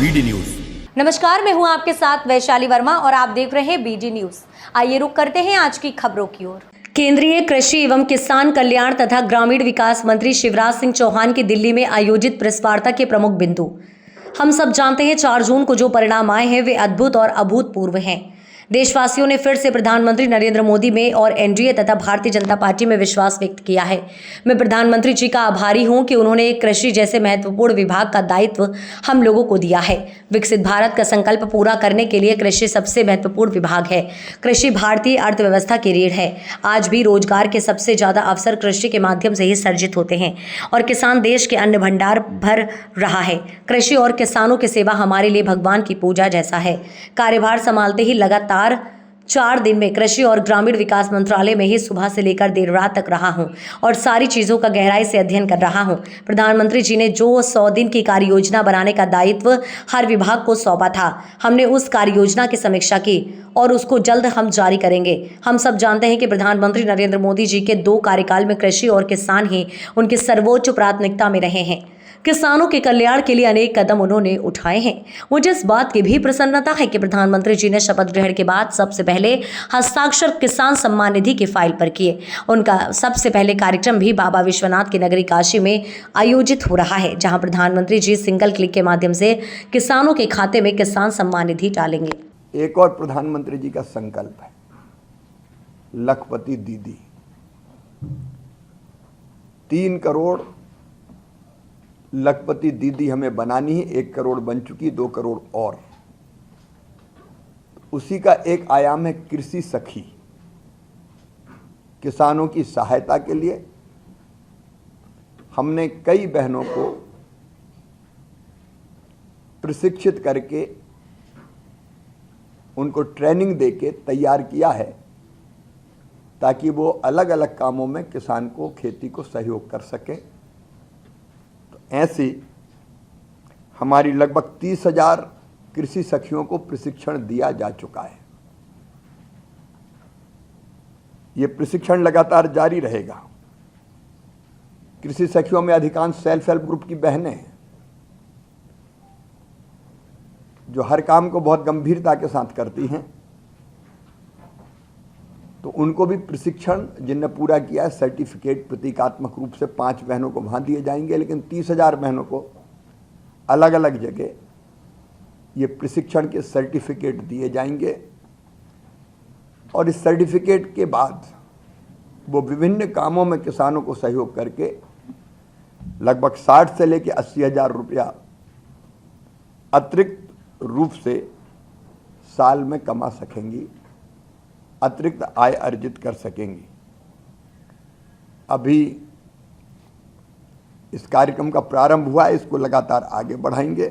BD news. नमस्कार, मैं हूं आपके साथ वैशाली वर्मा और आप देख रहे हैं बीडी न्यूज। आइए रुक करते हैं आज की खबरों की ओर। केंद्रीय कृषि एवं किसान कल्याण तथा ग्रामीण विकास मंत्री शिवराज सिंह चौहान की दिल्ली में आयोजित प्रेस वार्ता के प्रमुख बिंदु। हम सब जानते हैं 4 जून को जो परिणाम आए हैं वे अद्भुत और अभूतपूर्व हैं। देशवासियों ने फिर से प्रधानमंत्री नरेंद्र मोदी में और एनडीए तथा भारतीय जनता पार्टी में विश्वास व्यक्त किया है। मैं प्रधानमंत्री जी का आभारी हूं कि उन्होंने कृषि जैसे महत्वपूर्ण विभाग का दायित्व हम लोगों को दिया है। विकसित भारत का संकल्प पूरा करने के लिए कृषि सबसे महत्वपूर्ण विभाग है। कृषि भारतीय अर्थव्यवस्था की रीढ़ है। आज भी रोजगार के सबसे ज्यादा अवसर कृषि के माध्यम से ही सर्जित होते हैं और किसान देश के अन्न भंडार भर रहा है। कृषि और किसानों की सेवा हमारे लिए भगवान की पूजा जैसा है। कार्यभार संभालते ही लगातार 4 दिन में कृषि और ग्रामीण विकास मंत्रालय में ही सुबह से लेकर देर रात तक रहा हूं और सारी चीजों का गहराई से अध्ययन कर रहा हूं। प्रधानमंत्री जी ने जो 100 दिन की कार्य योजना बनाने का दायित्व हर विभाग को सौंपा था, हमने उस कार्य योजना की समीक्षा की और उसको जल्द हम जारी करेंगे। हम सब जानते हैं कि प्रधानमंत्री नरेंद्र मोदी जी के 2 कार्यकाल में कृषि और किसान ही उनकी सर्वोच्च प्राथमिकता में रहे हैं। किसानों के कल्याण के लिए अनेक कदम उन्होंने उठाए हैं। मुझे इस बात की भी प्रसन्नता है कि प्रधानमंत्री जी ने शपथ ग्रहण के बाद सबसे पहले हस्ताक्षर किसान सम्मान निधि की फाइल पर किए। उनका सबसे पहले कार्यक्रम भी बाबा विश्वनाथ की नगरी काशी में आयोजित हो रहा है, जहां प्रधानमंत्री जी सिंगल क्लिक के माध्यम से किसानों के खाते में किसान सम्मान निधि डालेंगे। एक और प्रधानमंत्री जी का संकल्प है, लखपति दीदी। 3 करोड़ लखपति दीदी हमें बनानी है। 1 करोड़ बन चुकी, 2 करोड़ और। उसी का एक आयाम है कृषि सखी। किसानों की सहायता के लिए हमने कई बहनों को प्रशिक्षित करके उनको ट्रेनिंग देके तैयार किया है, ताकि वो अलग अलग कामों में किसान को, खेती को सहयोग कर सके। ऐसी हमारी लगभग 30,000 कृषि सखियों को प्रशिक्षण दिया जा चुका है। ये प्रशिक्षण लगातार जारी रहेगा। कृषि सखियों में अधिकांश सेल्फ हेल्प ग्रुप की बहनें हैं, जो हर काम को बहुत गंभीरता के साथ करती हैं। तो उनको भी प्रशिक्षण जिनने पूरा किया है, सर्टिफिकेट प्रतीकात्मक रूप से 5 बहनों को वहाँ दिए जाएंगे, लेकिन 30,000 बहनों को अलग अलग जगह ये प्रशिक्षण के सर्टिफिकेट दिए जाएंगे। और इस सर्टिफिकेट के बाद वो विभिन्न कामों में किसानों को सहयोग करके लगभग 60 से लेकर 80,000 रुपया अतिरिक्त रूप से साल में कमा सकेंगी, अतिरिक्त आय अर्जित कर सकेंगी। अभी इस कार्यक्रम का प्रारंभ हुआ है, इसको लगातार आगे बढ़ाएंगे।